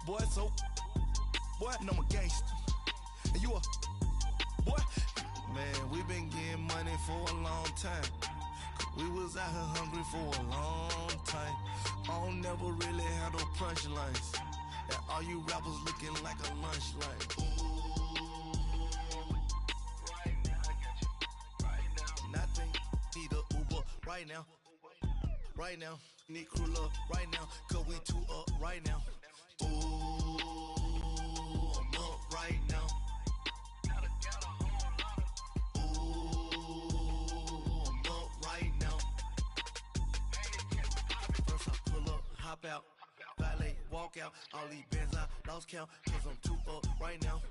boy, so, boy, and I'm a gangster. And you a, boy, man, we been getting money for a long time. We was out here hungry for a long time. I don't never really have no punchlines. And all you rappers looking like a lunch line. Right now, I got you. Right now. Nothing, need a Uber right now. Right now, need crew love right now. Cause we two up right now. Ooh, I'm up right now. Got a whole lot of. Ooh, I'm up right now. First I pull up, hop out, valet, walk out. All these bands I lost count. Cause I'm two up right now.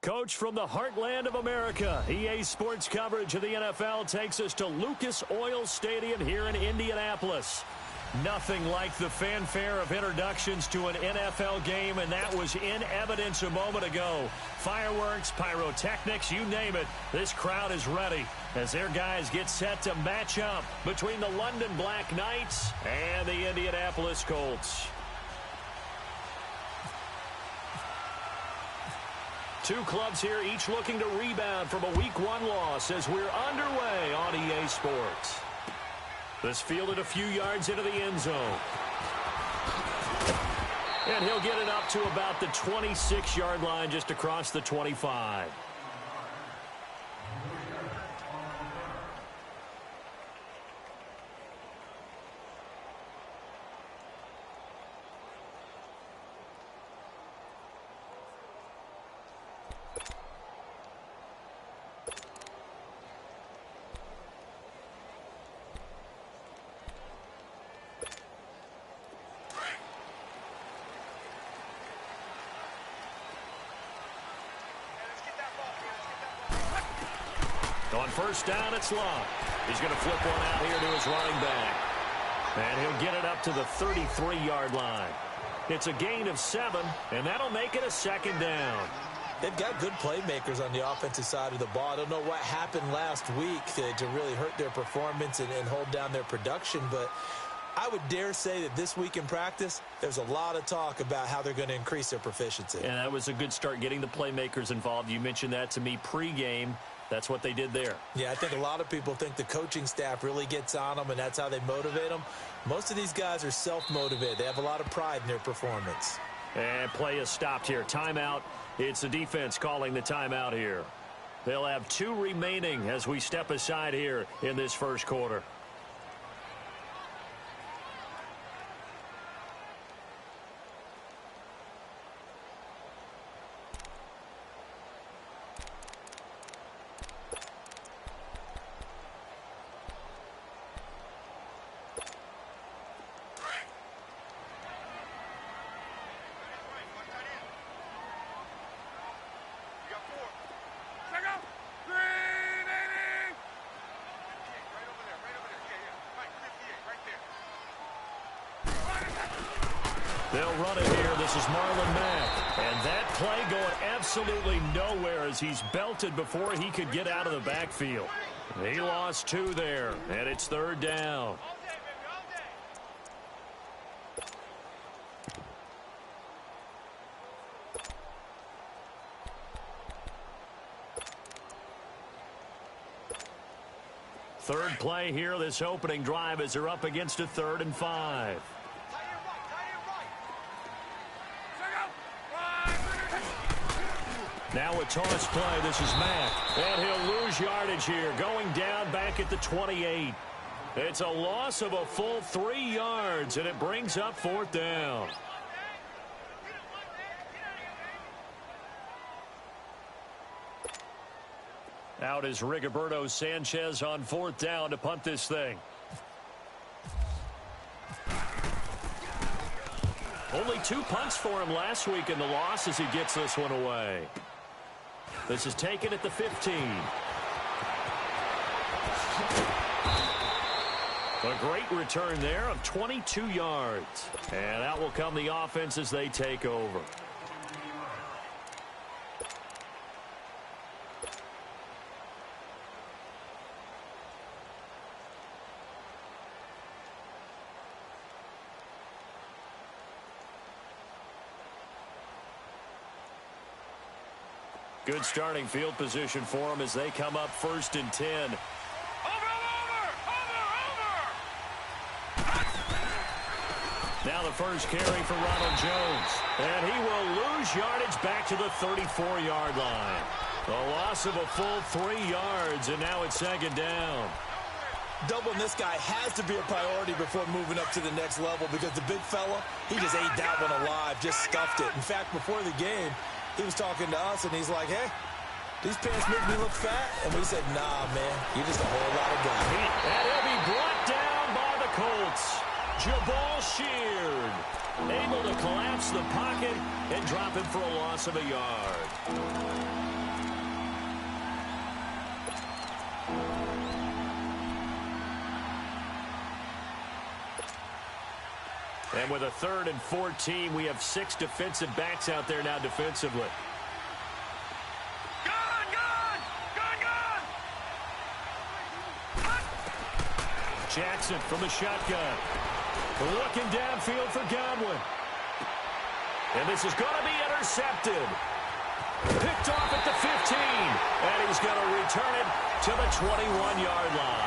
Coach from the heartland of America, EA Sports coverage of the NFL takes us to Lucas Oil Stadium here in Indianapolis. Nothing like the fanfare of introductions to an NFL game, and that was in evidence a moment ago. Fireworks, pyrotechnics, you name it. This crowd is ready as their guys get set to match up between the London Black Knights and the Indianapolis Colts. Two clubs here, each looking to rebound from a Week 1 loss as we're underway on EA Sports. This fielded a few yards into the end zone. And he'll get it up to about the 26-yard line, just across the 25. On first down, it's Love. He's going to flip one out here to his running back. And he'll get it up to the 33-yard line. It's a gain of 7, and that'll make it a second down. They've got good playmakers on the offensive side of the ball. I don't know what happened last week to really hurt their performance and hold down their production, but I would dare say that this week in practice, there's a lot of talk about how they're going to increase their proficiency. And that was a good start, getting the playmakers involved. You mentioned that to me pregame. That's what they did there. Yeah, I think a lot of people think the coaching staff really gets on them, and that's how they motivate them. Most of these guys are self-motivated. They have a lot of pride in their performance. And play is stopped here. Timeout. It's the defense calling the timeout here. They'll have 2 remaining as we step aside here in this first quarter. They'll run it here. This is Marlon Mack. And that play going absolutely nowhere as he's belted before he could get out of the backfield. He lost 2 there, and it's third down. Third play here, this opening drive, as they're up against a 3rd and 5. Now a toss play. This is Mack. And he'll lose yardage here, going down back at the 28. It's a loss of a full 3 yards, and it brings up 4th down. Out is Rigoberto Sanchez on 4th down to punt this thing. Only 2 punts for him last week in the loss as he gets this one away. This is taken at the 15. A great return there of 22 yards. And out will come the offense as they take over. Good starting field position for them as they come up 1st and 10. Now the first carry for Ronald Jones. And he will lose yardage back to the 34-yard line. A loss of a full 3 yards, and now it's 2nd down. Doubling this guy has to be a priority before moving up to the next level because the big fella, he just ate that one alive, just stuffed it. In fact, before the game, he was talking to us, and he's like, hey, these pants make me look fat. And we said, nah, man, you're just a whole lot of guy. And he'll be brought down by the Colts. Jabal Sheard able to collapse the pocket and drop him for a loss of a yard. And with a 3rd and 14, we have 6 defensive backs out there now defensively. Jackson from the shotgun. Looking downfield for Godwin. And this is going to be intercepted. Picked off at the 15. And he's going to return it to the 21-yard line.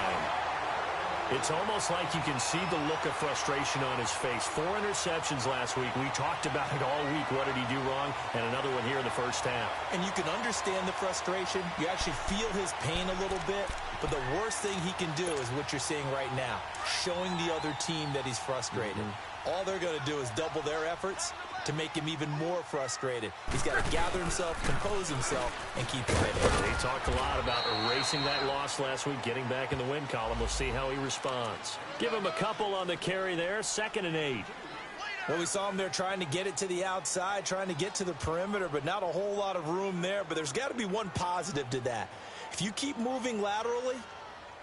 It's almost like you can see the look of frustration on his face. 4 interceptions last week. We talked about it all week. What did he do wrong? And another one here in the first half. And you can understand the frustration. You actually feel his pain a little bit. But the worst thing he can do is what you're seeing right now, showing the other team that he's frustrated. All they're going to do is double their efforts to make him even more frustrated. He's got to gather himself, compose himself, and keep it ready. They talked a lot about erasing that loss last week, getting back in the win column. We'll see how he responds. Give him a couple on the carry there, 2nd and 8. Well, we saw him there trying to get it to the outside, trying to get to the perimeter, but not a whole lot of room there. But there's got to be one positive to that. If you keep moving laterally,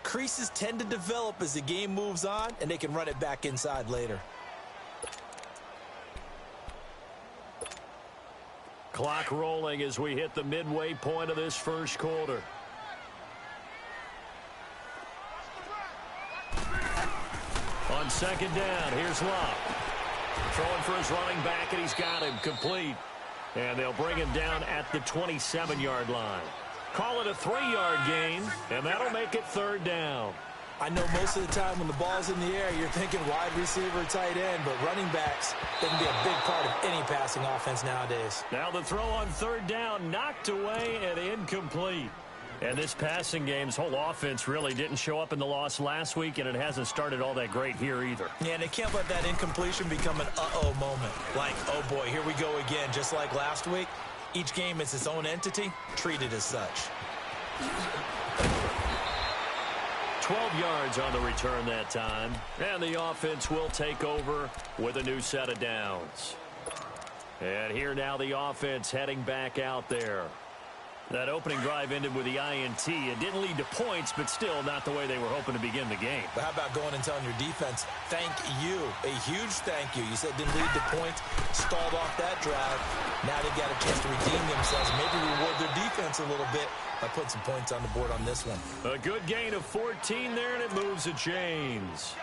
creases tend to develop as the game moves on, and they can run it back inside later. Clock rolling as we hit the midway point of this first quarter. On 2nd down, here's Love. Throwing for his running back, and he's got him complete. And they'll bring him down at the 27-yard line. Call it a 3-yard gain, and that'll make it 3rd down. I know most of the time when the ball's in the air, you're thinking wide receiver, tight end, but running backs, they can be a big part of any passing offense nowadays. Now the throw on 3rd down, knocked away and incomplete. And this passing game's whole offense really didn't show up in the loss last week, and it hasn't started all that great here either. Yeah, and they can't let that incompletion become an uh-oh moment. Like, oh boy, here we go again, just like last week. Each game is its own entity, treated as such. 12 yards on the return that time. And the offense will take over with a new set of downs. And here now the offense heading back out there. That opening drive ended with the INT. It didn't lead to points, but still not the way they were hoping to begin the game. But how about going and telling your defense, thank you, a huge thank you. You said didn't lead to points, stalled off that drive. Now they've got a chance to redeem themselves, maybe reward their defense a little bit by putting some points on the board on this one. A good gain of 14 there, and it moves the chains.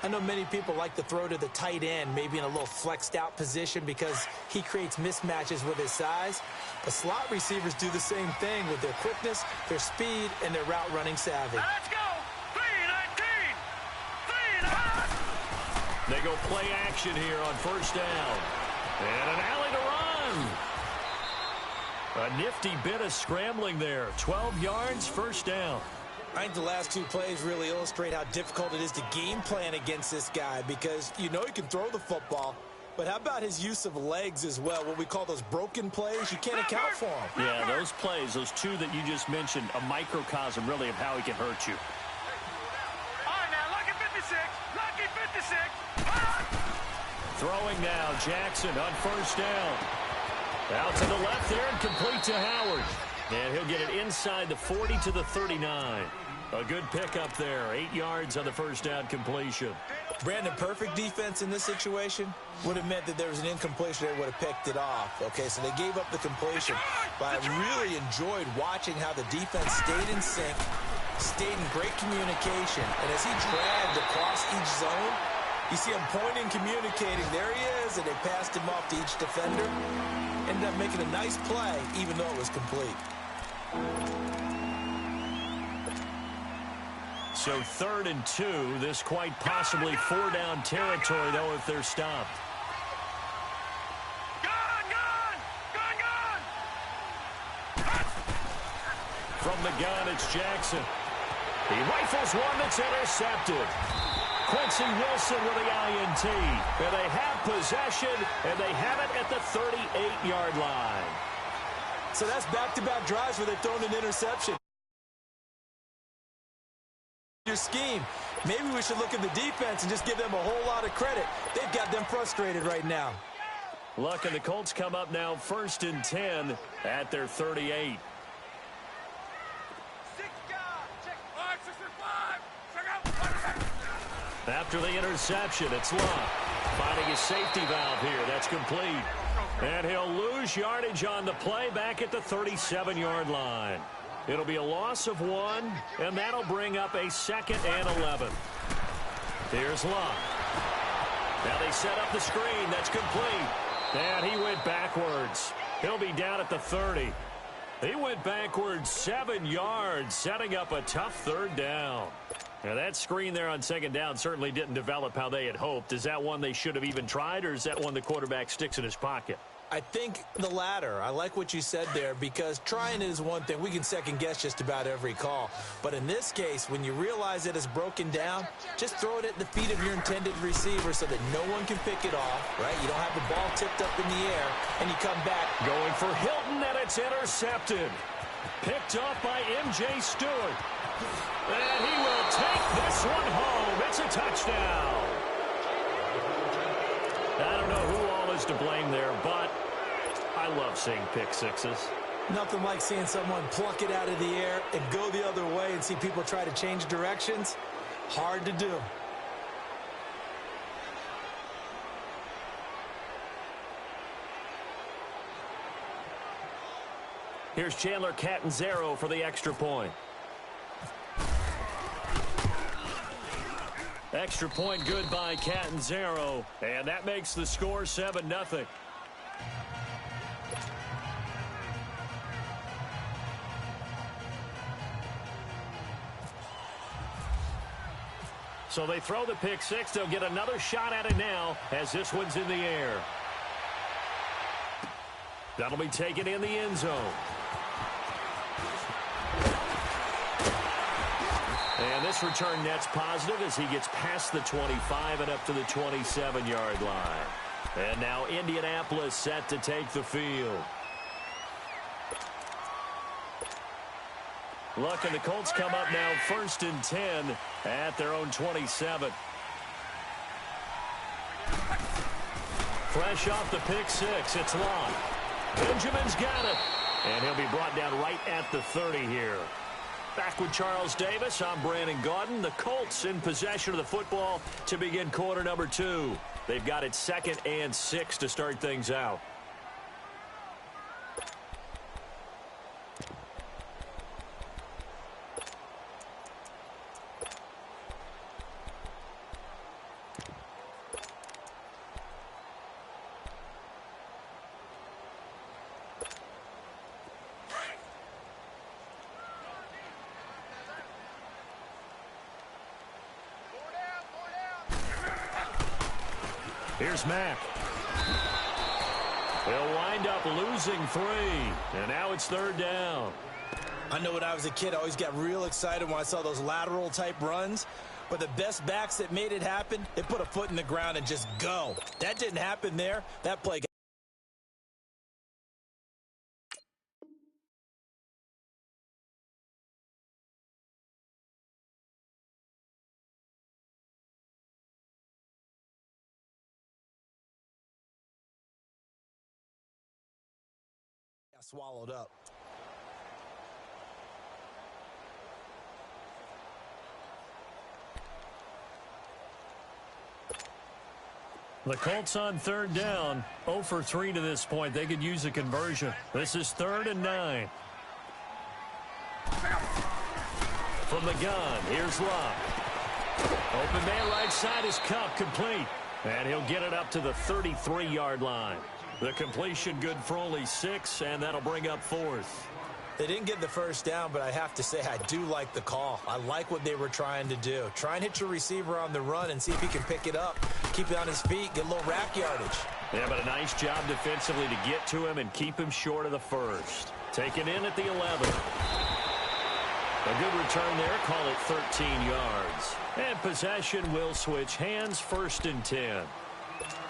I know many people like to throw to the tight end, maybe in a little flexed out position because he creates mismatches with his size. But slot receivers do the same thing with their quickness, their speed, and their route running savvy. Let's go! 3-19! 3-9! They go play action here on 1st down. And an alley to run. A nifty bit of scrambling there. 12 yards, 1st down. I think the last 2 plays really illustrate how difficult it is to game plan against this guy because you know he can throw the football, but how about his use of legs as well? What we call those broken plays, you can't account for them. Yeah, those plays, those 2 that you just mentioned, a microcosm really of how he can hurt you. All right, now, lucky 56. Lucky 56. Throwing now, Jackson on 1st down. Out to the left there and complete to Howard. And he'll get it inside the 40 to the 39. A good pickup there. 8 yards on the 1st down completion. Brandon, perfect defense in this situation would have meant that there was an incompletion. They would have picked it off. Okay, so they gave up the completion. But I really enjoyed watching how the defense stayed in sync, stayed in great communication. And as he dragged across each zone, You see him pointing, communicating. There he is, and they passed him off to each defender. Ended up making a nice play, even though it was complete. So 3rd and 2. This quite possibly 4-down territory, though, if they're stopped. From the gun, it's Jackson. He rifles one that's intercepted. Quincy Wilson with the INT. And they have possession, and they have it at the 38-yard line. So that's back-to-back drives where they've thrown an interception. Your scheme. Maybe we should look at the defense and just give them a whole lot of credit. They've got them frustrated right now. Look, and the Colts come up now 1st and 10 at their 38. After the interception, it's Love finding his safety valve here. That's complete. And he'll lose yardage on the play back at the 37-yard line. It'll be a loss of 1, and that'll bring up a 2nd and 11. Here's Love. Now they set up the screen. That's complete. And he went backwards. He'll be down at the 30. He went backwards 7 yards, setting up a tough 3rd down. Now, that screen there on 2nd down certainly didn't develop how they had hoped. Is that one they should have even tried, or is that one the quarterback sticks in his pocket? I think the latter. I like what you said there, because trying it is one thing. We can second-guess just about every call. But in this case, when you realize it is broken down, just throw it at the feet of your intended receiver so that no one can pick it off, right? You don't have the ball tipped up in the air, and you come back. Going for Hilton, and it's intercepted. Picked off by M.J. Stewart. And he will take this one home. It's a touchdown. I don't know who all is to blame there, but I love seeing pick sixes. Nothing like seeing someone pluck it out of the air and go the other way and see people try to change directions. Hard to do. Here's Chandler Catanzaro for the extra point. Extra point good by Catanzaro, and that makes the score 7-0. So they throw the pick six. They'll get another shot at it now as this one's in the air. That'll be taken in the end zone. And this return net's positive as he gets past the 25 and up to the 27-yard line. And now Indianapolis set to take the field. Look, and the Colts come up now 1st and 10 at their own 27. Fresh off the pick six, it's Long. Benjamin's got it. And he'll be brought down right at the 30 here. Back with Charles Davis, I'm Brandon Gaudin. The Colts in possession of the football to begin quarter number 2. They've got it 2nd and 6 to start things out. Here's Mack. They'll wind up losing 3, and now it's 3rd down. I know when I was a kid, I always got real excited when I saw those lateral-type runs. But the best backs that made it happen, they put a foot in the ground and just go. That didn't happen there. That play got swallowed up. The Colts on 3rd down, 0 for 3 to this point. They could use a conversion. This is 3rd and 9. From the gun, here's Love. Open man right side is Cup, complete. And he'll get it up to the 33-yard line. The completion good for only 6, and that'll bring up 4th. They didn't get the first down, but I have to say I do like the call. I like what they were trying to do. Try and hit your receiver on the run and see if he can pick it up, keep it on his feet, get a little rack yardage. Yeah, but a nice job defensively to get to him and keep him short of the first. Taken in at the 11. A good return there, call it 13 yards. And possession will switch hands, 1st and 10.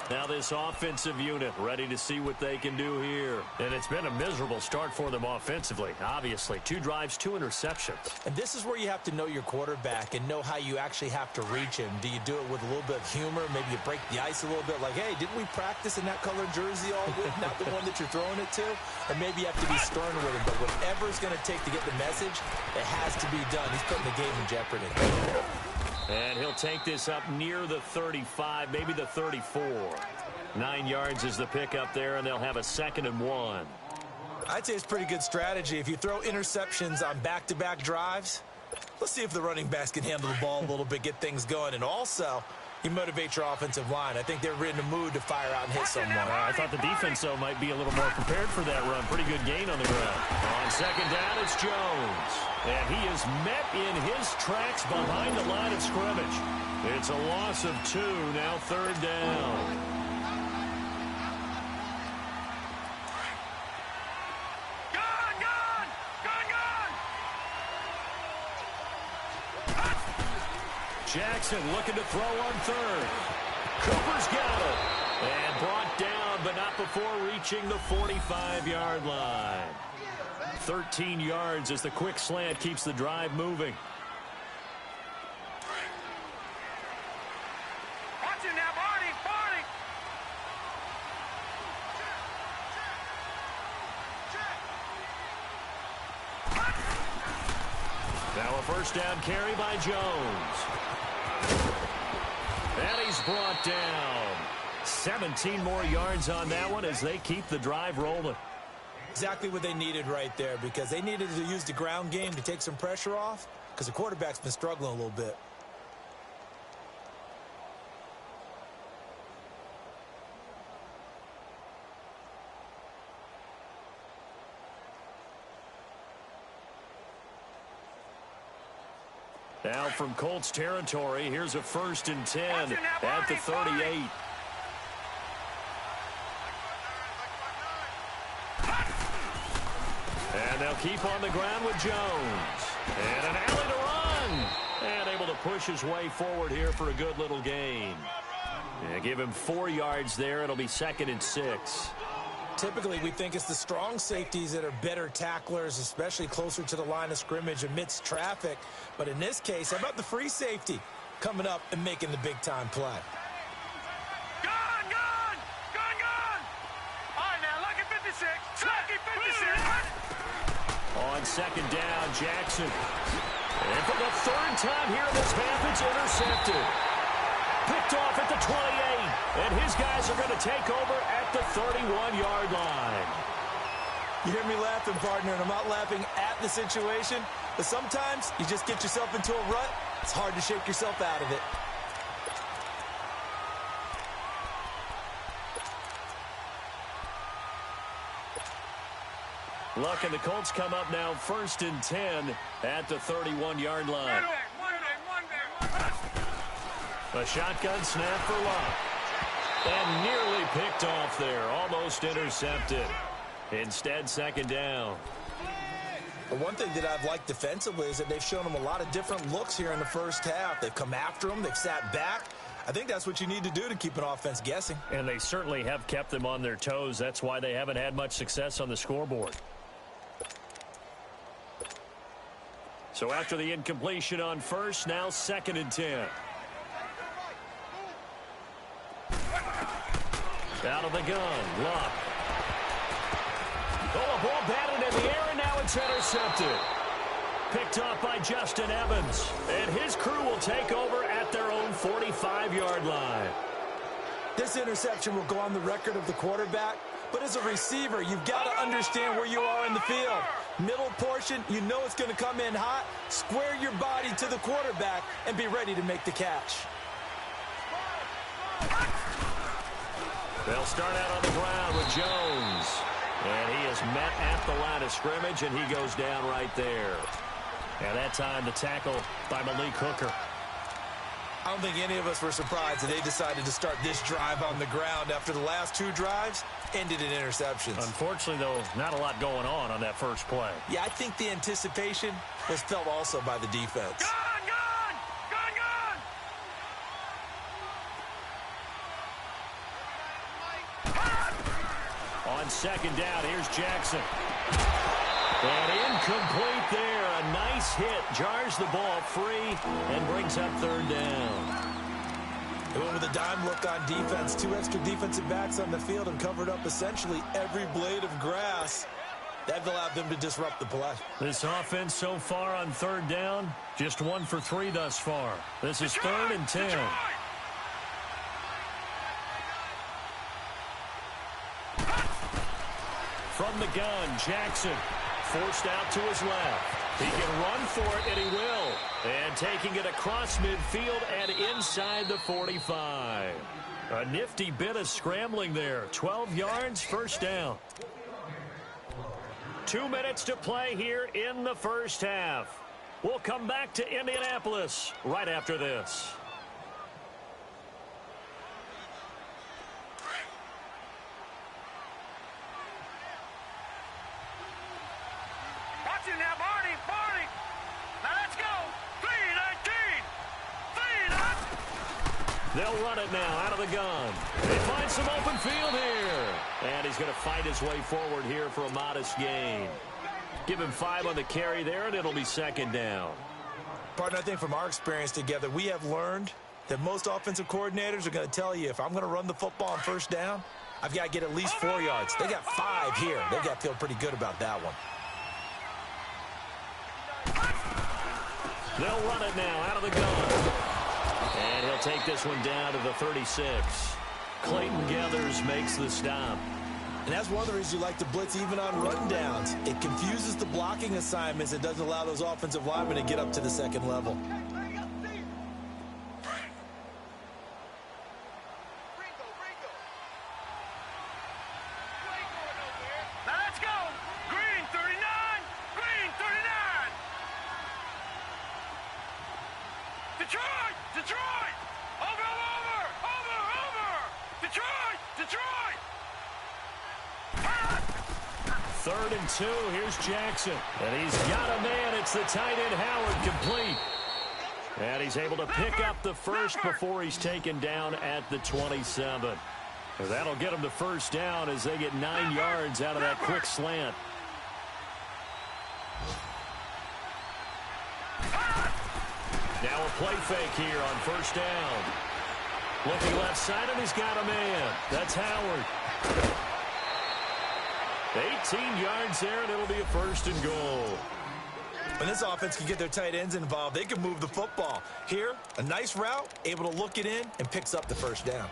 Now this offensive unit ready to see what they can do here. And it's been a miserable start for them offensively. Obviously, 2 drives, 2 interceptions. And this is where you have to know your quarterback and know how you actually have to reach him. Do you do it with a little bit of humor? Maybe you break the ice a little bit like, hey, didn't we practice in that colored jersey all week? Not the one that you're throwing it to? Or maybe you have to be stern with him. But whatever it's going to take to get the message, it has to be done. He's putting the game in jeopardy. And he'll take this up near the 35, maybe the 34. 9 yards is the pickup there, and they'll have a 2nd and 1. I'd say it's pretty good strategy. If you throw interceptions on back-to-back drives, let's see if the running backs can handle the ball a little bit, get things going. And also, you motivate your offensive line. I think they're in the mood to fire out and hit someone. I thought the defense, though, might be a little more prepared for that run. Pretty good gain on the ground. On 2nd down, it's Jones. And he is met in his tracks behind the line of scrimmage. It's a loss of 2, now 3rd down. Jackson looking to throw on 3rd. Cooper's got it. And brought down, but not before reaching the 45-yard line. 13 yards as the quick slant keeps the drive moving. Watch it now, Barney! Now a 1st down carry by Jones. And he's brought down. 17 more yards on that one as they keep the drive rolling. Exactly what they needed right there, because they needed to use the ground game to take some pressure off, because the quarterback's been struggling a little bit. Now from Colts territory, here's a 1st and 10 at the 38. And they'll keep on the ground with Jones. And an alley to run. And able to push his way forward here for a good little gain. And give him 4 yards there. It'll be 2nd and 6. Typically, we think it's the strong safeties that are better tacklers, especially closer to the line of scrimmage amidst traffic. But in this case, how about the free safety coming up and making the big-time play? Gone! All right, now, lucky 56. Lucky 56. On 2nd down, Jackson. And for the 3rd time here in this half, it's intercepted. Picked off at the 28. And his guys are going to take over at the 31-yard line. You hear me laughing, partner, and I'm not laughing at the situation, but sometimes you just get yourself into a rut. It's hard to shake yourself out of it. Luck and the Colts come up now 1st and 10 at the 31-yard line. A shotgun snap for Luck. And nearly picked off there. Almost intercepted. Instead, 2nd down. But one thing that I've liked defensively is that they've shown them a lot of different looks here in the first half. They've come after them. They've sat back. I think that's what you need to do to keep an offense guessing. And they certainly have kept them on their toes. That's why they haven't had much success on the scoreboard. So after the incompletion on 1st, now 2nd and 10. Out of the gun, Luck. Oh, a ball batted in the air, and now it's intercepted. Picked off by Justin Evans. And his crew will take over at their own 45-yard line. This interception will go on the record of the quarterback, but as a receiver, you've got to understand where you are in the field. Middle portion, you know it's going to come in hot. Square your body to the quarterback and be ready to make the catch. They'll start out on the ground with Jones. And he is met at the line of scrimmage, and he goes down right there. And that time the tackle by Malik Hooker. I don't think any of us were surprised that they decided to start this drive on the ground after the last two drives ended in interceptions. Unfortunately, though, not a lot going on that first play. Yeah, I think the anticipation was felt also by the defense. Gone, gone, gone, gone. On second down, here's Jackson. And incomplete there. A nice hit. Jars the ball free and brings up third down. They went with a dime look on defense. Two extra defensive backs on the field and covered up essentially every blade of grass. That allowed them to disrupt the play. This offense so far on third down, just 1 for 3 thus far. This is 3rd and 10. From the gun, Jackson forced out to his left. He can run for it, and he will. And taking it across midfield and inside the 45. A nifty bit of scrambling there. 12 yards, first down. 2 minutes to play here in the first half. We'll come back to Indianapolis right after this. Watch it now, Barney, Barney. Now let's go. 3-19. 3-19. They'll run it now out of the gun. They find some open field here. And he's going to fight his way forward here for a modest gain. Give him 5 on the carry there, and it'll be second down. Partner, I think from our experience together, we have learned that most offensive coordinators are going to tell you, if I'm going to run the football on first down, I've got to get at least 4 yards. They got 5 here. They've got to feel pretty good about that one. They'll run it now out of the gun. And he'll take this one down to the 36. Clayton Gathers makes the stop. And that's one of the reasons you like to blitz even on rundowns. It confuses the blocking assignments. It doesn't allow those offensive linemen to get up to the second level. Now let's go. Green 39. Green 39. Detroit. Detroit. Over, over, over, over. Detroit. Detroit. 3rd and 2. Here's Jackson. And he's got a man. It's the tight end, Howard, complete. And he's able to pick up the first before he's taken down at the 27. And that'll get him the first down as they get 9 yards out of that quick slant. Now a play fake here on first down. Looking left side, and he's got a man. That's Howard. 18 yards there, and it'll be a 1st and goal. When this offense can get their tight ends involved, they can move the football. Here, a nice route, able to look it in, and picks up the first down.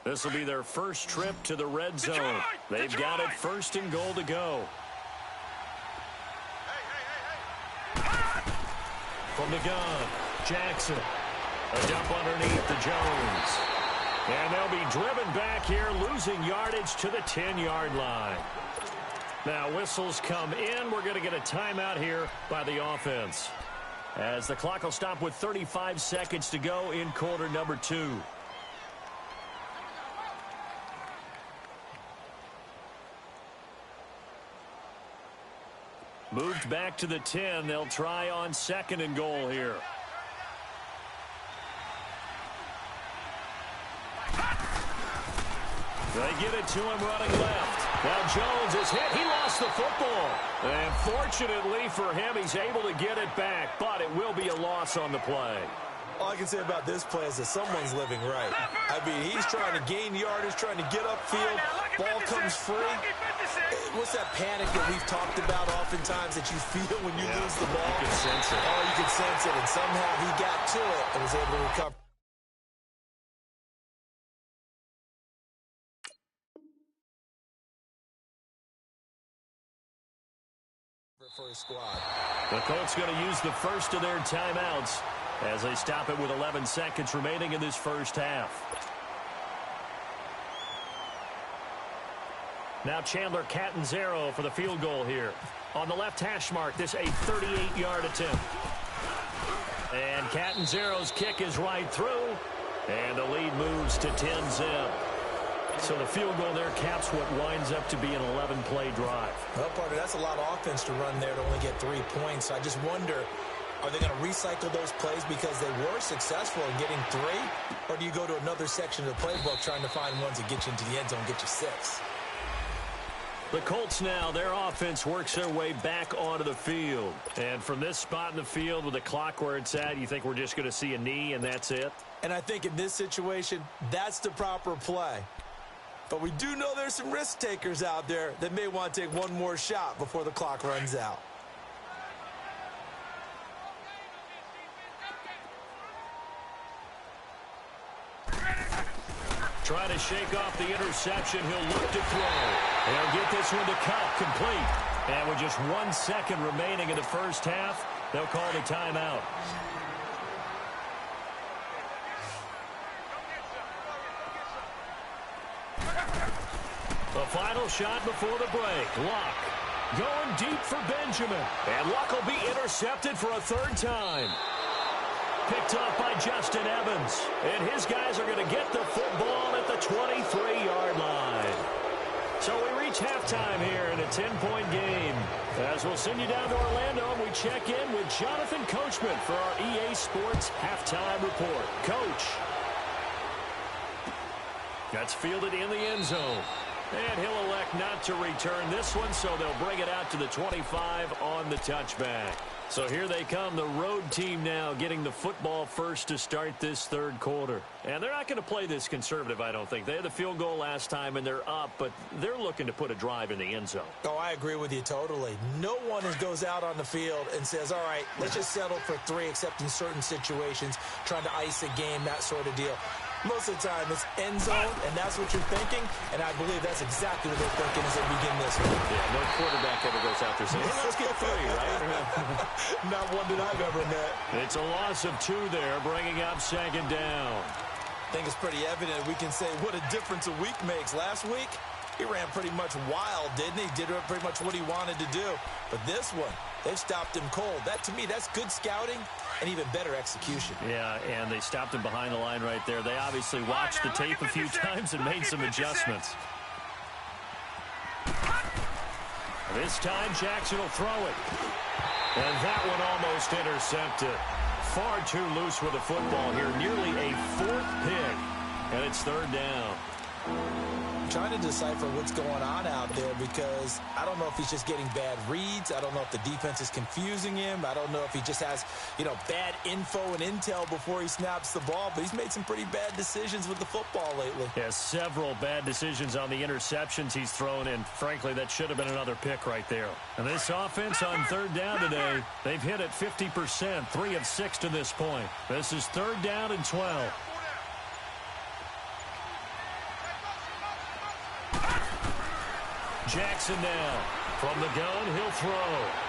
This will be their first trip to the red zone. They've got it 1st and goal to go. From the gun, Jackson. A dump underneath to Jones. And they'll be driven back here, losing yardage to the 10-yard line. Now whistles come in. We're going to get a timeout here by the offense, as the clock will stop with 35 seconds to go in quarter number 2. Moved back to the 10. They'll try on 2nd and goal here. They get it to him running left. Now Jones is hit. He lost the football. And fortunately for him, he's able to get it back, but it will be a loss on the play. All I can say about this play is that someone's living right. I mean, he's trying to gain yardage, trying to get upfield. Ball comes free. what's that panic that we've talked about oftentimes that you feel when you lose the ball? You can sense it. Oh, you can sense it, and somehow he got to it and was able to recover. For his squad. The Colts going to use the first of their timeouts as they stop it with 11 seconds remaining in this first half. Now Chandler Catanzaro for the field goal here. On the left hash mark, this a 38-yard attempt. And Catanzaro's kick is right through, and the lead moves to 10-zip. So the field goal there caps what winds up to be an 11-play drive. Well, partner, that's a lot of offense to run there to only get 3 points. So I just wonder, are they going to recycle those plays because they were successful in getting 3? Or do you go to another section of the playbook trying to find ones that get you into the end zone and get you 6? The Colts now, their offense works their way back onto the field. And from this spot in the field with the clock where it's at, you think we're just going to see a knee and that's it? And I think in this situation, that's the proper play. But we do know there's some risk takers out there that may want to take one more shot before the clock runs out. Trying to shake off the interception. He'll look to throw. He'll get this one to cut complete. And with just 1 second remaining in the first half, they'll call the timeout. The final shot before the break. Luck going deep for Benjamin. And Luck will be intercepted for a 3rd time. Picked up by Justin Evans. And his guys are going to get the football at the 23-yard line. So we reach halftime here in a 10-point game. As we'll send you down to Orlando, we check in with Jonathan Coachman for our EA Sports Halftime Report. Coach. That's fielded in the end zone. And he'll elect not to return this one, so they'll bring it out to the 25 on the touchback. So here they come, the road team now getting the football first to start this 3rd quarter. And they're not going to play this conservative, I don't think. They had the field goal last time, and they're up, but they're looking to put a drive in the end zone. Oh, I agree with you totally. No one goes out on the field and says, all right, let's just settle for 3, except in certain situations, trying to ice a game, that sort of deal. Most of the time, it's end zone, and that's what you're thinking, and I believe that's exactly what they're thinking as they begin this one. Yeah, no quarterback ever goes out there saying, hey, let's get 3, right? Not one that I've ever met. It's a loss of 2 there, bringing up 2nd down. I think it's pretty evident we can say what a difference a week makes. Last week, he ran pretty much wild, didn't he? Did pretty much what he wanted to do. But this one, they've stopped him cold. That, to me, that's good scouting and even better execution. Yeah, and they stopped him behind the line right there. They obviously watched the tape a few times and made some adjustments. This time, Jackson will throw it. And that one almost intercepted. Far too loose with the football here. Nearly a 4th pick. And it's 3rd down. I'm trying to decipher what's going on out there because I don't know if he's just getting bad reads. I don't know if the defense is confusing him. I don't know if he just has, bad info and intel before he snaps the ball. But he's made some pretty bad decisions with the football lately. Yeah, several bad decisions on the interceptions he's thrown in. Frankly, that should have been another pick right there. And this offense on 3rd down today, they've hit it 50%, 3 of 6 to this point. This is 3rd down and 12. Jackson now. From the gun, he'll throw.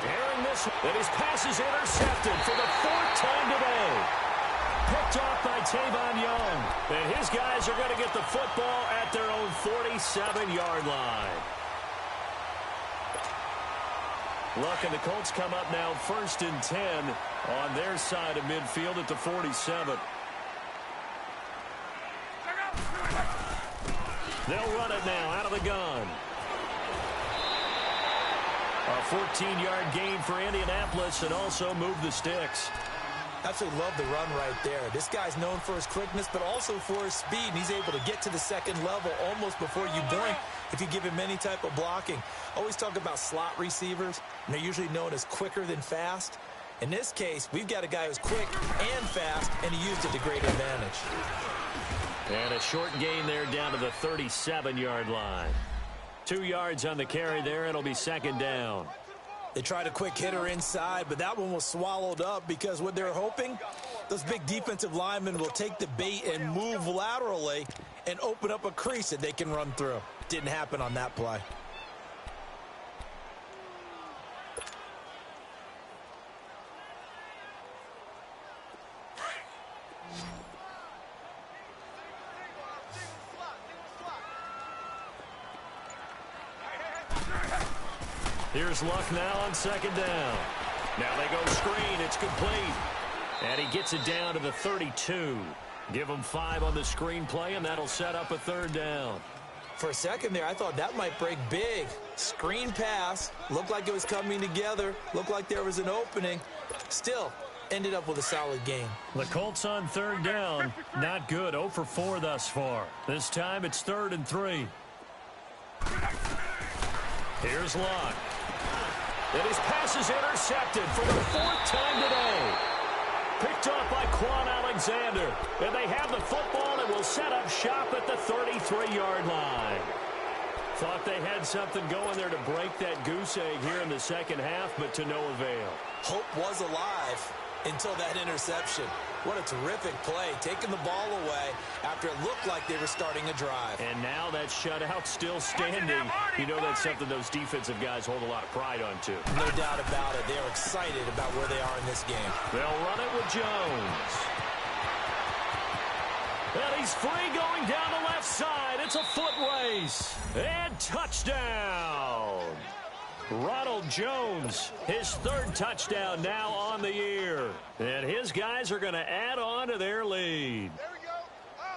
Airing this one. And his pass is intercepted for the 4th time today. Picked off by Tavon Young. And his guys are going to get the football at their own 47-yard line. Look, and the Colts come up now 1st and 10 on their side of midfield at the 47. They'll run it now out of the gun. A 14-yard gain for Indianapolis and also move the sticks. Absolutely love the run right there. This guy's known for his quickness, but also for his speed. And he's able to get to the 2nd level almost before you blink if you give him any type of blocking. Always talk about slot receivers, and they're usually known as quicker than fast. In this case, we've got a guy who's quick and fast, and he used it to great advantage. And a short gain there down to the 37-yard line. 2 yards on the carry there. It'll be second down. They tried a quick hitter inside, but that one was swallowed up because what they're hoping, those big defensive linemen will take the bait and move laterally and open up a crease that they can run through. Didn't happen on that play. Here's Luck now on second down. Now they go screen. It's complete. And he gets it down to the 32. Give him 5 on the screen play, and that'll set up a third down. For a second there, I thought that might break big. Screen pass. Looked like it was coming together. Looked like there was an opening. Still, ended up with a solid game. The Colts on third down. Not good. 0 for 4 thus far. This time it's 3rd and 3. Here's Luck. And his pass is intercepted for the 4th time today. Picked off by Quan Alexander. And they have the football and will set up shop at the 33-yard line. Thought they had something going there to break that goose egg here in the second half, but to no avail. Hope was alive until that interception. What a terrific play, taking the ball away after it looked like they were starting a drive. And now that shutout still standing. You know that's something those defensive guys hold a lot of pride on, too. No doubt about it. They're excited about where they are in this game. They'll run it with Jones. And he's free going down the left side. It's a foot race. And touchdown. Ronald Jones, his 3rd touchdown now on the year. And his guys are going to add on to their lead.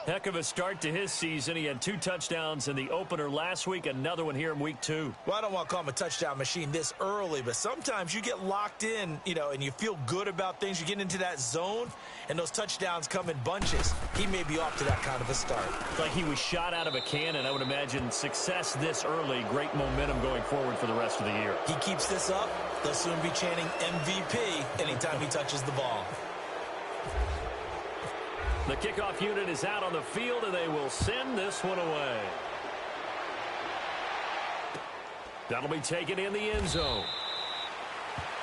Heck of a start to his season. He had 2 touchdowns in the opener last week, another one here in week 2. Well, I don't want to call him a touchdown machine this early, but sometimes you get locked in, and you feel good about things. You get into that zone, and those touchdowns come in bunches. He may be off to that kind of a start. Like he was shot out of a cannon. I would imagine success this early, great momentum going forward for the rest of the year. He keeps this up, they'll soon be chanting MVP anytime he touches the ball. The kickoff unit is out on the field, and they will send this one away. That'll be taken in the end zone.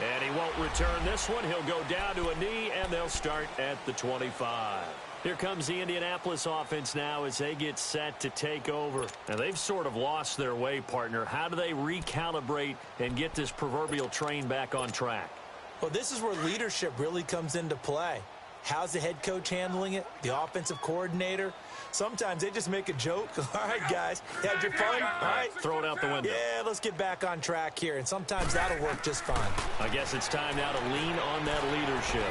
And he won't return this one. He'll go down to a knee, and they'll start at the 25. Here comes the Indianapolis offense now as they get set to take over. Now, they've sort of lost their way, partner. How do they recalibrate and get this proverbial train back on track? Well, this is where leadership really comes into play. How's the head coach handling it? The offensive coordinator? Sometimes they just make a joke. All right, guys, you had your fun? All right. Throw it out the window. Yeah, let's get back on track here. And sometimes that'll work just fine. I guess it's time now to lean on that leadership.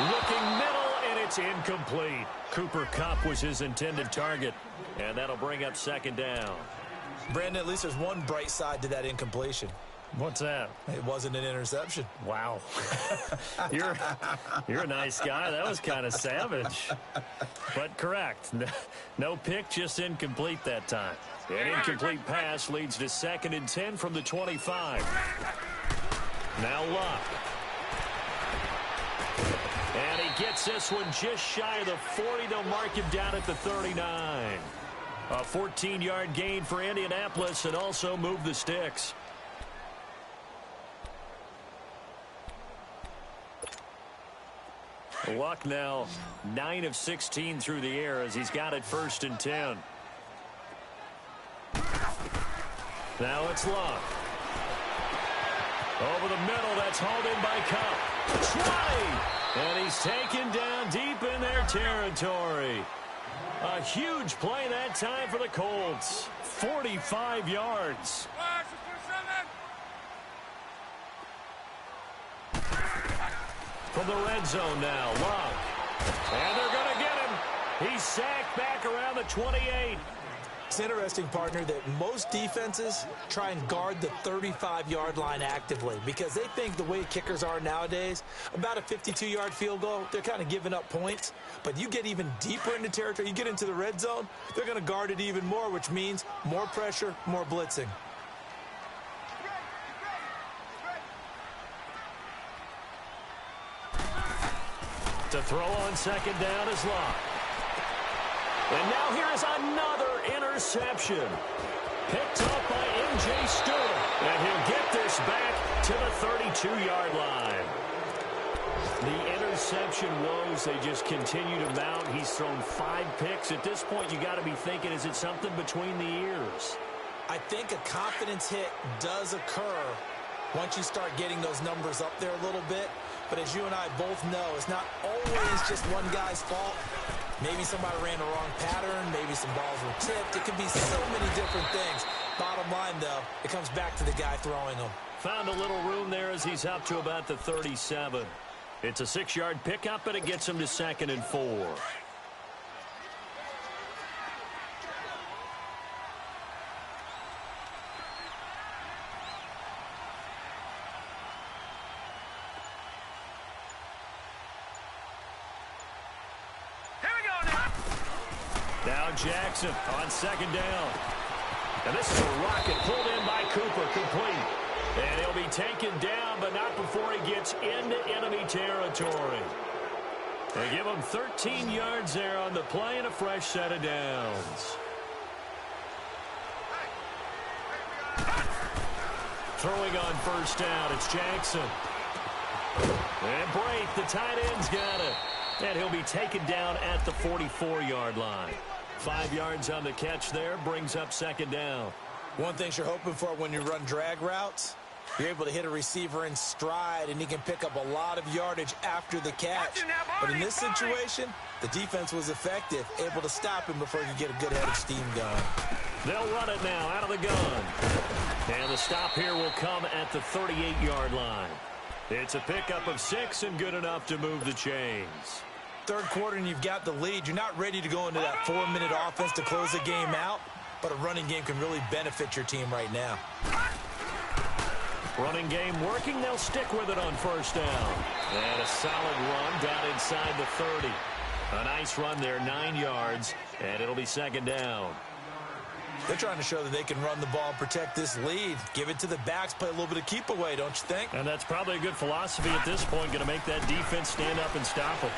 Looking middle, and it's incomplete. Cooper Kupp was his intended target. And that'll bring up second down. Brandon, at least there's one bright side to that incompletion. What's that? It wasn't an interception. Wow. You're a nice guy. That was kind of savage. But correct. No pick, just incomplete that time. An incomplete pass leads to 2nd and 10 from the 25. Now Luck. And he gets this one just shy of the 40. They'll mark him down at the 39. A 14-yard gain for Indianapolis and also move the sticks. Luck now 9 of 16 through the air as he's got it 1st and 10. Now it's Luck. Over the middle, that's hauled in by Kupp. 20! And he's taken down deep in their territory. A huge play that time for the Colts. 45 yards. From the red zone now, Luck. And they're going to get him. He's sacked back around the 28. It's interesting, partner, that most defenses try and guard the 35-yard line actively because they think the way kickers are nowadays, about a 52-yard field goal, they're kind of giving up points. But you get even deeper into territory, you get into the red zone, they're going to guard it even more, which means more pressure, more blitzing. To throw on second down is Luck. And now here is another interception. Picked up by M.J. Stewart. And he'll get this back to the 32-yard line. The interception woes, they just continue to mount. He's thrown 5 picks. At this point, you got to be thinking, is it something between the ears? I think a confidence hit does occur once you start getting those numbers up there a little bit. But as you and I both know, it's not always just one guy's fault. Maybe somebody ran the wrong pattern. Maybe some balls were tipped. It could be so many different things. Bottom line, though, it comes back to the guy throwing them. Found a little room there as he's up to about the 37. It's a 6-yard pickup, and it gets him to 2nd and 4. Now Jackson on 2nd down. And this is a rocket pulled in by Cooper, complete. And he'll be taken down, but not before he gets into enemy territory. They give him 13 yards there on the play and a fresh set of downs. Throwing on 1st down, it's Jackson. And Brate, the tight end's got it. And he'll be taken down at the 44-yard line. 5 yards on the catch there, brings up 2nd down. One thing you're hoping for when you run drag routes, you're able to hit a receiver in stride, and he can pick up a lot of yardage after the catch. But in this situation, the defense was effective, able to stop him before he could get a good head of steam going. They'll run it now out of the gun. And the stop here will come at the 38-yard line. It's a pickup of 6 and good enough to move the chains. 3rd quarter and you've got the lead. You're not ready to go into that 4-minute offense to close the game out, but a running game can really benefit your team right now. Running game working. They'll stick with it on 1st down. And a solid run down inside the 30. A nice run there, 9 yards, and it'll be 2nd down. They're trying to show that they can run the ball and protect this lead. Give it to the backs, play a little bit of keep away, don't you think? And that's probably a good philosophy at this point, going to make that defense stand up and stop them.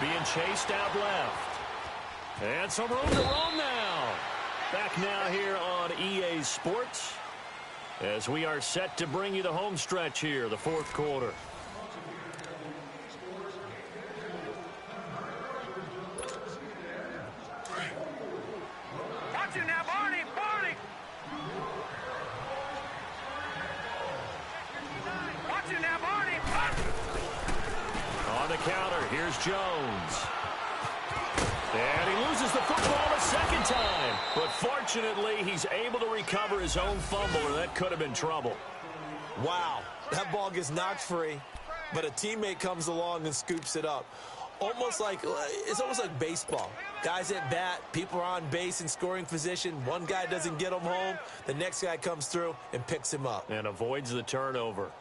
Being chased out left. And some room to roam now. Back now here on EA Sports as we are set to bring you the home stretch here, the 4th quarter. Watch it now, Barney, Barney. Watch it now, Barney. On the counter, here's Jones. And he loses the football a 2nd time. But fortunately, he's able to recover his own fumble, or that could have been trouble. Wow, that ball gets knocked free, but a teammate comes along and scoops it up. It's almost like baseball. Guys at bat, people are on base in scoring position. One guy doesn't get him home. The next guy comes through and picks him up. And avoids the turnover.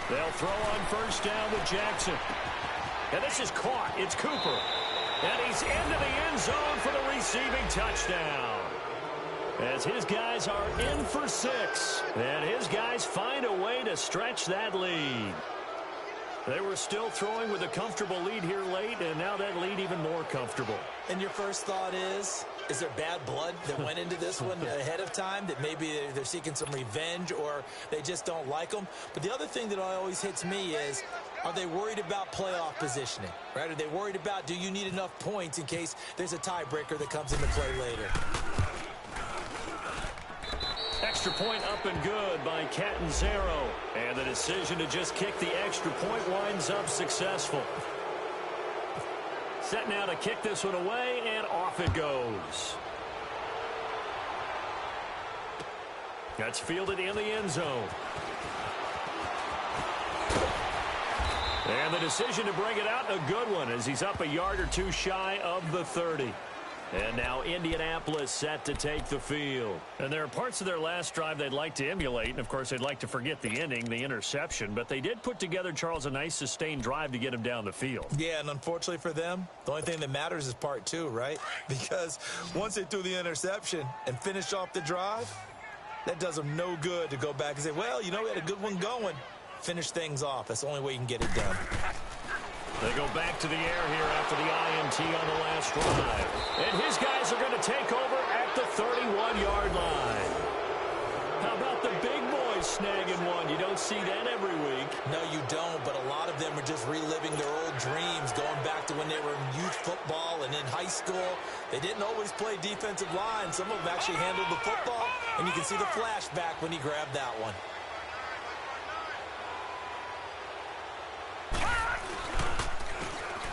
They'll throw on 1st down with Jackson. And this is caught. It's Cooper. And he's into the end zone for the receiving touchdown. As his guys are in for 6. And his guys find a way to stretch that lead. They were still throwing with a comfortable lead here late, and now that lead even more comfortable. And your first thought is there bad blood that went into this one ahead of time, that maybe they're seeking some revenge or they just don't like them? But the other thing that always hits me is, are they worried about playoff positioning? Right? Are they worried about, do you need enough points in case there's a tiebreaker that comes into play later? Extra point up and good by Catanzaro. And the decision to just kick the extra point winds up successful. Set now to kick this one away, and off it goes. That's fielded in the end zone. And the decision to bring it out, a good one, as he's up a yard or two shy of the 30. And now Indianapolis set to take the field. And there are parts of their last drive they'd like to emulate. And, of course, they'd like to forget the ending, the interception. But they did put together, Charles, a nice sustained drive to get him down the field. Yeah, and unfortunately for them, the only thing that matters is part two, right? Because once they threw the interception and finished off the drive, that does them no good to go back and say, well, you know, we had a good one going. Finish things off. That's the only way you can get it done. They go back to the air here after the INT on the last drive. And his guys are going to take over at the 31-yard line. How about the big boys snagging one? You don't see that every week. No, you don't, but a lot of them are just reliving their old dreams, going back to when they were in youth football and in high school. They didn't always play defensive line. Some of them actually handled the football, and you can see the flashback when he grabbed that one.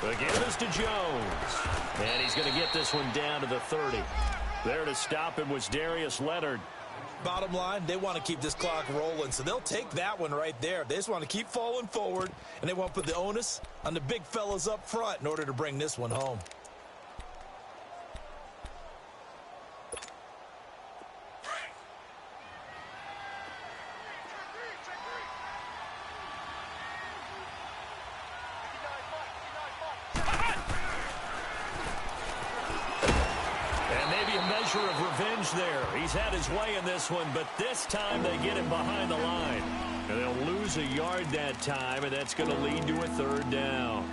The give is to Jones. And he's going to get this one down to the 30. There to stop him was Darius Leonard. Bottom line, they want to keep this clock rolling, so they'll take that one right there. They just want to keep falling forward, and they want to put the onus on the big fellas up front in order to bring this one home. Of revenge there. He's had his way in this one, but this time they get him behind the line. And they'll lose a yard that time, and that's going to lead to a third down.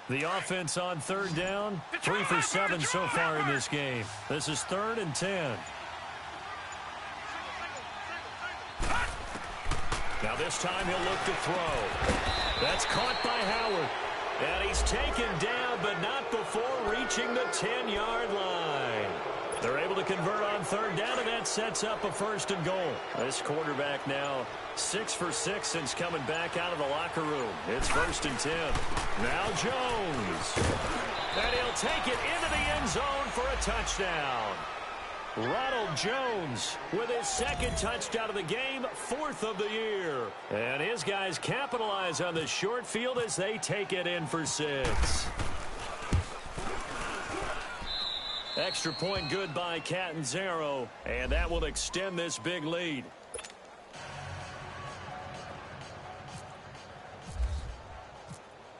The offense on third down, 3 for 7 so far in this game. This is 3rd and 10. Now this time he'll look to throw. That's caught by Howard. And he's taken down, but not before reaching the 10-yard line. They're able to convert on third down, and that sets up a 1st and goal. This quarterback now 6 for 6 since coming back out of the locker room. It's 1st and 10. Now Jones. And he'll take it into the end zone for a touchdown. Ronald Jones with his 2nd touchdown of the game, 4th of the year. And his guys capitalize on the short field as they take it in for 6. Extra point good by Catanzaro, and that will extend this big lead.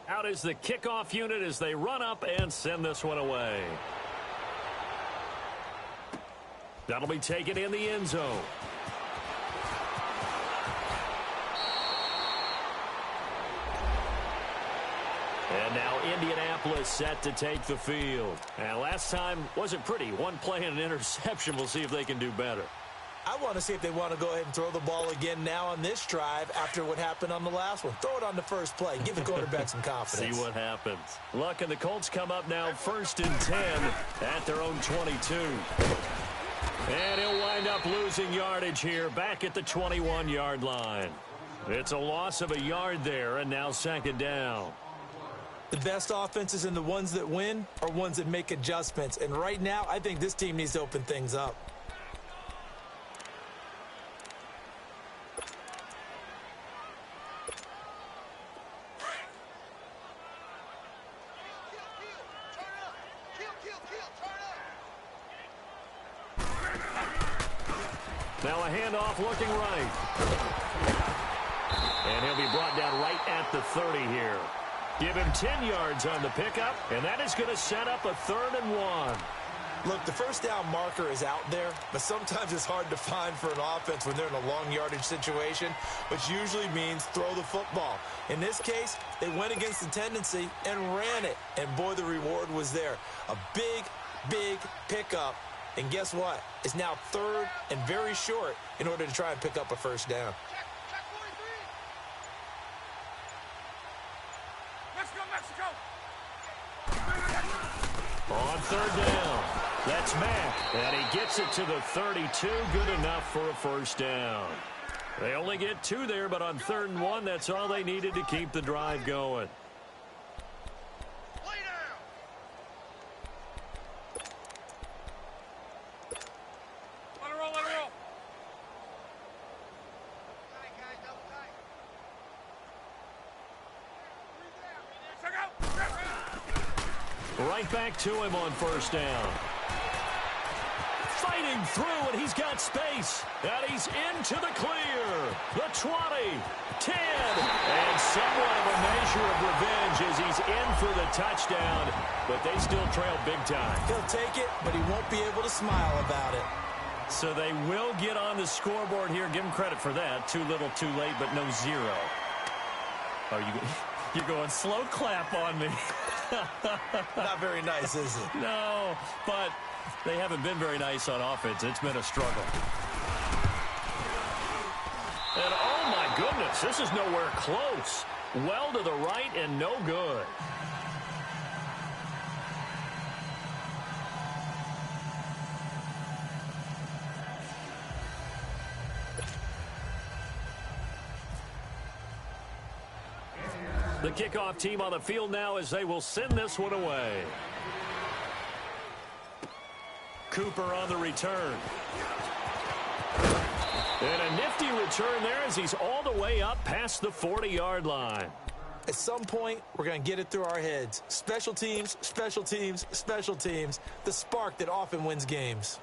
Out is the kickoff unit as they run up and send this one away. That'll be taken in the end zone. And now Indianapolis set to take the field. And last time wasn't pretty. One play and an interception. We'll see if they can do better. I want to see if they want to go ahead and throw the ball again now on this drive after what happened on the last one. Throw it on the first play. Give the quarterback some confidence. See what happens. Luck and the Colts come up now 1st and 10 at their own 22. And he'll wind up losing yardage here back at the 21-yard line. It's a loss of a yard there, and now 2nd down. The best offenses and the ones that win are ones that make adjustments. And right now, I think this team needs to open things up. Now a handoff looking right. And he'll be brought down right at the 30 here. Give him 10 yards on the pickup, and that is going to set up a 3rd and 1. Look, the first down marker is out there, but sometimes it's hard to find for an offense when they're in a long yardage situation, which usually means throw the football. In this case, they went against the tendency and ran it, and boy, the reward was there. A big, big pickup. And guess what? It's now 3rd and very short in order to try and pick up a 1st down. On 3rd down, that's Mack. And he gets it to the 32. Good enough for a 1st down. They only get 2 there, but on 3rd and 1, that's all they needed to keep the drive going. Right back to him on first down. Fighting through, and he's got space. And he's into the clear. The 20, 10, and somewhat of a measure of revenge as he's in for the touchdown, but they still trail big time. He'll take it, but he won't be able to smile about it. So they will get on the scoreboard here. Give him credit for that. Too little, too late, but no zero. Oh, you're going slow clap on me. Not very nice, is it? No, but they haven't been very nice on offense. It's been a struggle. And oh my goodness, this is nowhere close. Well to the right and no good. The kickoff team on the field now as they will send this one away. Cooper on the return. And a nifty return there as he's all the way up past the 40-yard line. At some point, we're going to get it through our heads. Special teams, special teams, special teams. The spark that often wins games.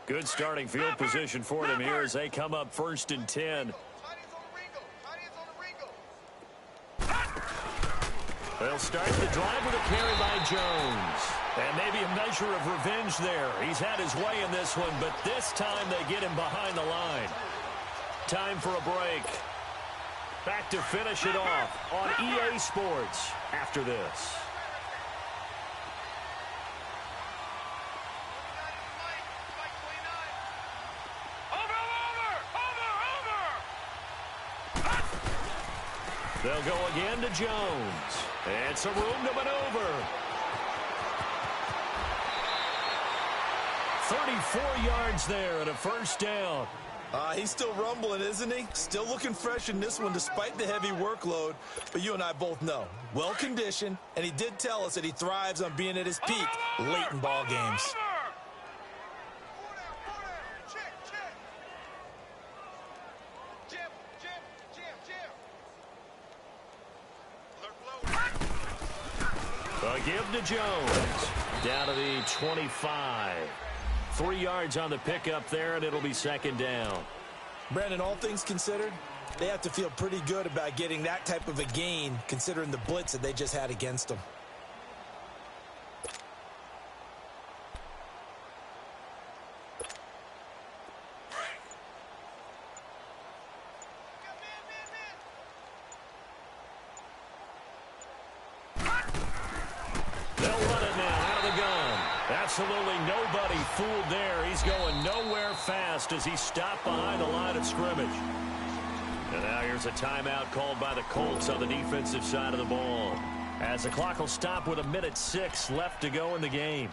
Good starting field position for them here as they come up 1st and 10. They'll start the drive with a carry by Jones. And maybe a measure of revenge there. He's had his way in this one, but this time they get him behind the line. Time for a break. Back to finish it off on EA Sports after this. They'll go again to Jones. And some room to maneuver. 34 yards there and a first down. He's still rumbling, isn't he? Still looking fresh in this one despite the heavy workload. But you and I both know, well-conditioned, and he did tell us that he thrives on being at his peak late in ball games. A give to Jones. Down to the 25. 3 yards on the pickup there, and it'll be second down. Brandon, all things considered, they have to feel pretty good about getting that type of a gain considering the blitz that they just had against them. Absolutely nobody fooled there. He's going nowhere fast as he stopped behind the line of scrimmage. And now here's a timeout called by the Colts on the defensive side of the ball, as the clock will stop with 1:06 left to go in the game.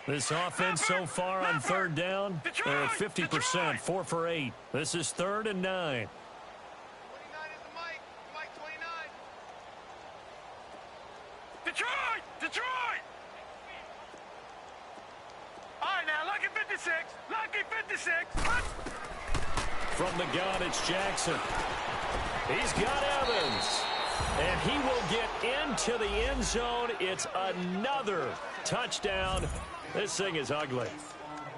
This offense so far on third down, they're at 50%, 4 for 8. This is 3rd and 9. Detroit! All right, now, lucky 56. Lucky 56. From the gun, it's Jackson. He's got Evans. And he will get into the end zone. It's another touchdown. This thing is ugly.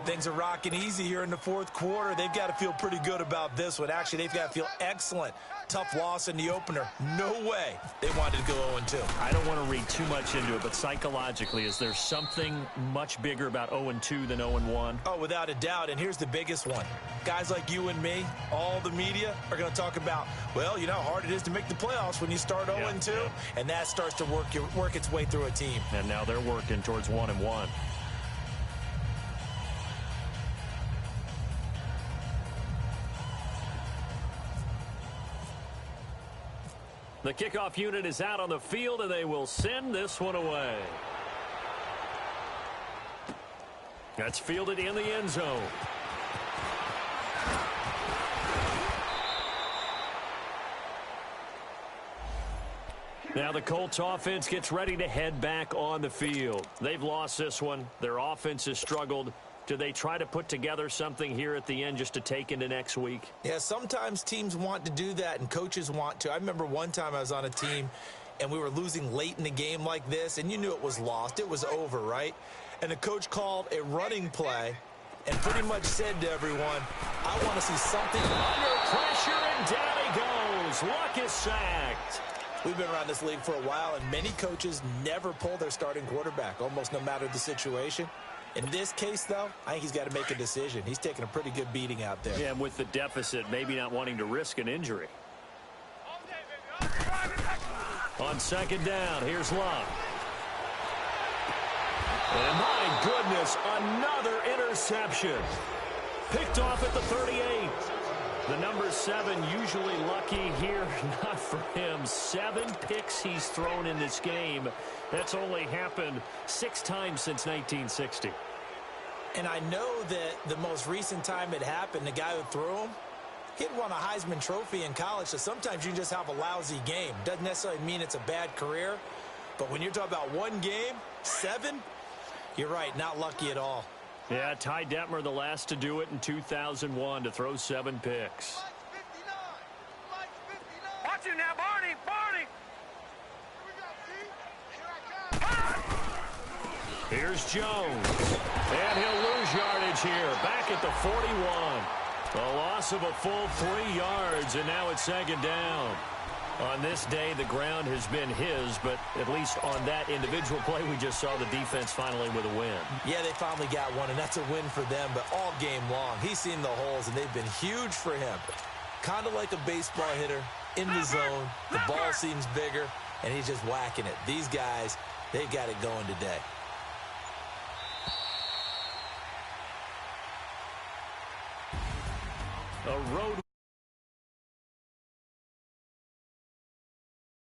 Things are rocking easy here in the 4th quarter. They've got to feel pretty good about this one. Actually, they've got to feel excellent. Tough loss in the opener. No way they wanted to go 0-2. I don't want to read too much into it, but psychologically, is there something much bigger about 0-2 than 0-1? Oh, without a doubt, and here's the biggest one. Guys like you and me, all the media, are going to talk about, well, you know how hard it is to make the playoffs when you start 0-2, and that starts to work its way through a team. And now they're working towards 1-1. The kickoff unit is out on the field, and they will send this one away. That's fielded in the end zone. Now the Colts offense gets ready to head back on the field. They've lost this one. Their offense has struggled. Do they try to put together something here at the end just to take into next week? Yeah, sometimes teams want to do that and coaches want to. I remember one time I was on a team and we were losing late in the game like this, and you knew it was lost. It was over, right? And the coach called a running play and pretty much said to everyone, I want to see something. Under pressure, and down he goes. Luck is sacked. We've been around this league for a while, and many coaches never pull their starting quarterback, almost no matter the situation. In this case, though, I think he's got to make a decision. He's taking a pretty good beating out there. Yeah, and with the deficit, maybe not wanting to risk an injury. On second down, here's Luck. And my goodness, another interception. Picked off at the 38. The number 7 usually lucky here. Not for him. 7 picks he's thrown in this game. That's only happened 6 times since 1960. And I know that the most recent time it happened, the guy who threw him, he'd won a Heisman Trophy in college, so sometimes you just have a lousy game. Doesn't necessarily mean it's a bad career, but when you're talking about one game, 7, you're right, not lucky at all. Yeah, Ty Detmer, the last to do it in 2001, to throw 7 picks. Watch him now, Barney! Barney! Here's Jones. And he'll lose yardage here. Back at the 41. A loss of a full 3 yards, and now it's second down. On this day, the ground has been his, but at least on that individual play, we just saw the defense finally with a win. Yeah, they finally got one, and that's a win for them, but all game long, he's seen the holes, and they've been huge for him. Kind of like a baseball hitter in the zone. The ball seems bigger, and he's just whacking it. These guys, they've got it going today. A road